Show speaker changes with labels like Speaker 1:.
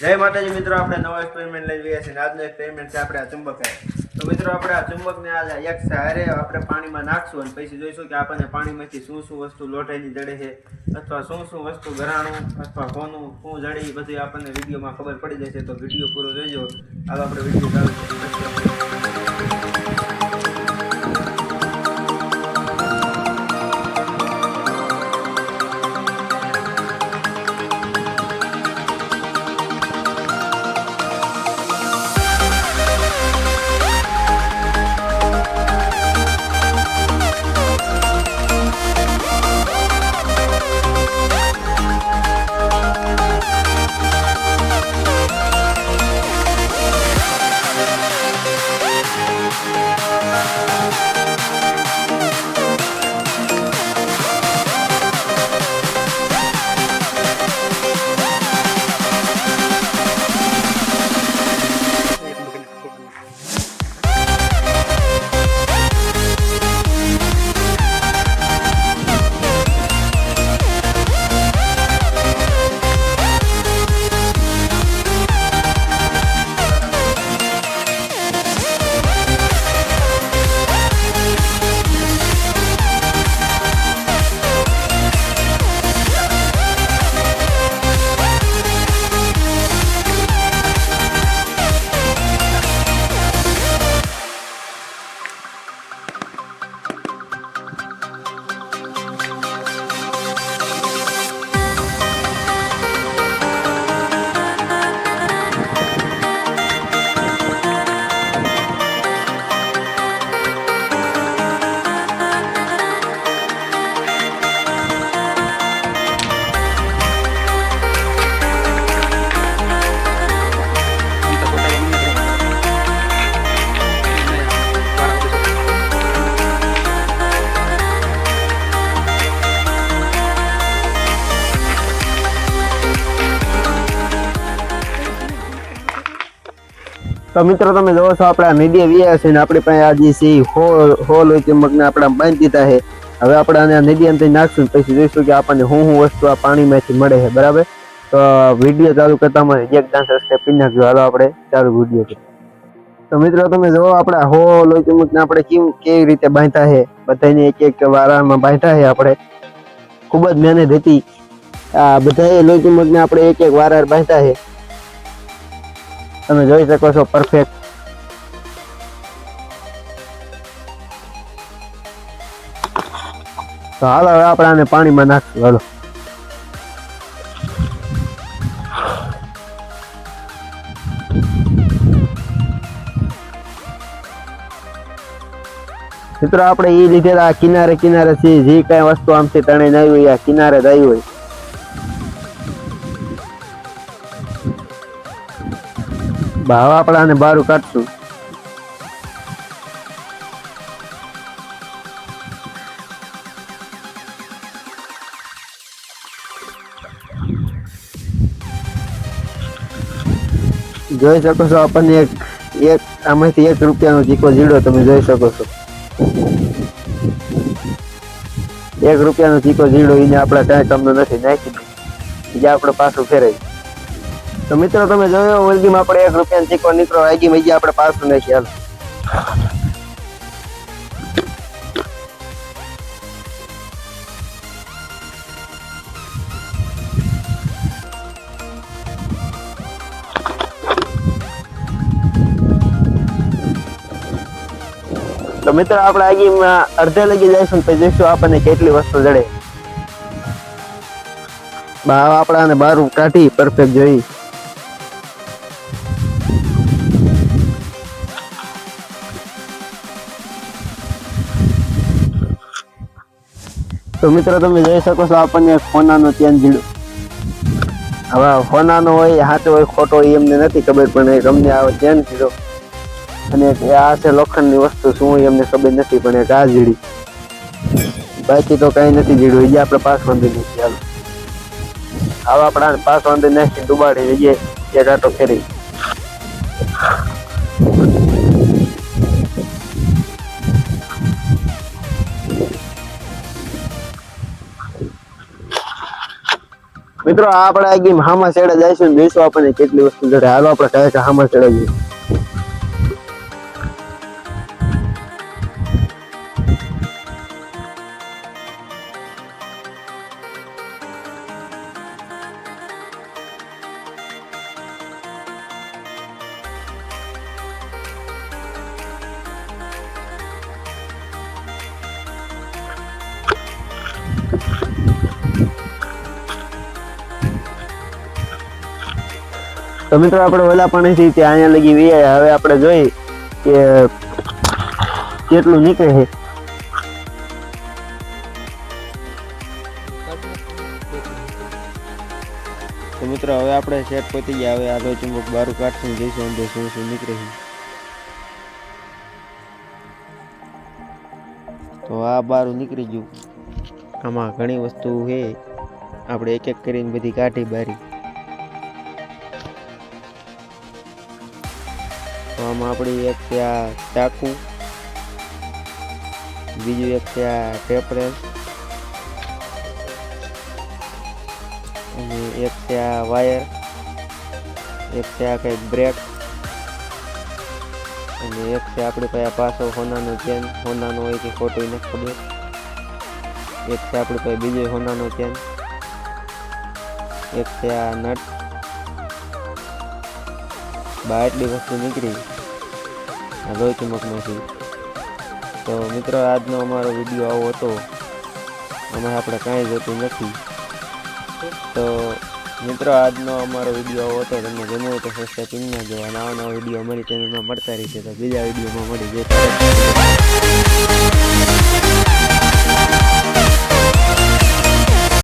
Speaker 1: जय माताजी मित्रों, આપણે નવો એક્સપેરિમેન્ટ લઈ રહ્યા છીએ. આજનો એક્સપેરિમેન્ટ છે આપણે આ ચુંબક. તો મિત્રો આપણે આ ચુંબકને આ એક સહારે આપણે પાણીમાં નાખશું અને પછી જોઈશું કે આપણને પાણીમાંથી શું શું વસ્તુ લોટાઈની જડે છે અથવા શું શું વસ્તુ ઘરાણું અથવા કોનું શું જડે એ બધી આપણને વિડીયોમાં ખબર પડી જશે. તો વિડીયો પૂરો જોજો. હાલો આપણે વિડીયો ચાલુ કરીએ. तो मित्रों તમે જોવો છો આપણા મીડિયા વ્યા છે ને આપણી પાસે આ જે છે હોલ હોય ચુંબકને આપણે બાંધી દીધા છે. હવે આપણે આને મીડિયા અંદર નાખશું પછી જોઈશું કે આપણને શું શું વસ્તુ આ પાણીમાંથી મળે છે. બરાબર, તો વિડીયો ચાલુ કરતા મને એક ડાન્સ સબસ્ક્રાઇબ કરી નાખજો. હાલો આપણે ચાલુ વિડીયો કરીએ. તો મિત્રો તમે જોવો આપણા હોલ હોય ચુંબકને આપણે કેવી રીતે બાંધ્યા છે. બધાને એક એક વારામાં બાંધ્યા છે. આપણે ખૂબ જ મહેનત હતી. આ બધા લોહી ચુંબકને આપણે એક એક વારા બાંધ્યા છે. તમે જોઈ શકો છો પરફેક્ટ. તો હાલો હવે આપણે આને પાણીમાં નાખશું. હાલો મિત્રો આપણે એ લીધેલા કિનારે કિનારે છે જે કઈ વસ્તુ આમથી તણે આવી હોય આ કિનારે જ આવી હોય. ભાવ આપણે આને બહાર કાઢશું. જોઈ શકો છો આપણને એક આમાંથી ₹1નો ચીકો જીડો તમે જોઈ શકો છો. ₹1નો ચીકો જીડો એને આપણે કાંઈ કામનો નથી. નાખી બીજા આપણે પાછું ફેરાવી. તો મિત્રો તમે જોયો વર્ગીમાં આપણે ₹1નો ચીકો નીકળો આગી મજા આપણે પાછું નાખી. હાલ તો મિત્રો આપણે આગીમાં અડધે લગી જઈશું પછી જોઈશું આપણને કેટલી વસ્તુ જડે. આપણે આને બહાર કાઢી પરફેક્ટ જોઈ. તો મિત્રો તમે જોઈ શકો છો આપણને ફોનાનો ચેન જીડો. હવે ફોનાનો હોય સાચો હોય ખોટો હોય એમને નથી ખબર, પણ એક અમને આ ચેન જીડો અને આ છે લોખંડની વસ્તુ શું હોય એમને ખબર નથી, પણ એક આ જીડી. બાકી તો કઈ નથી જીડ્યું. એ આપણે પાસ વાંધી નથી. હાલો હવે આપણે પાસ વાંધી નાખી ડુબાડી જઈએ એક આટો ફેરી. મિત્રો આપણે આ ગેમ હામા છેડે જઈશું ને જોઈશું આપણને કેટલી વસ્તુ જડે. હાલો આપણે કયા હામા છેડે જઈએ. તો મિત્રો આપણે ઓલા પાણીથી ત્યાં અહીંયા લગી વીઆયા. હવે આપણે જોઈ કે કેટલું નીકળે છે. તો મિત્રો હવે આપણે સેટ પતી ગયા. હવે આ લો ચુંબક બારું કાઢશું, જઈશું અંદર શું શું નીકળે છે. તો આ બારું નીકળી ગયું. આમાં ઘણી વસ્તુ છે, આપણે એક એક કરીને બધી કાઢી બારી. તો આમાં આપણી એક છે આ ચાકુ, બીજું એક છે આ ટેપરેલ, અને એક છે આ વાયર, એક છે આ કંઈક બ્રેક, અને એક છે આપણી પાસે પાછો હોનાનો ચેન. હોનાનો હોય કે ખોટું નથી ખબર. એક છે આપણી પાસે બીજો હોનાનો ચેન, એક છે આ નટ. એટલી વસ્તુ નીકળી આ લોહી ચુંબકમાંથી. તો મિત્રો આજનો અમારો વિડીયો આવો હતો. આમાં આપણે કાંઈ જોતું નથી. તો મિત્રો આજનો અમારો વિડીયો આવો હતો. તમને ગમ્યો હોય તો સબસ્ક્રાઈબ કરી નાખજો. અને આવા નવા વિડીયો અમારી ચેનલમાં મળતા રહેશે. તો બીજા વિડીયોમાં મળી જશે.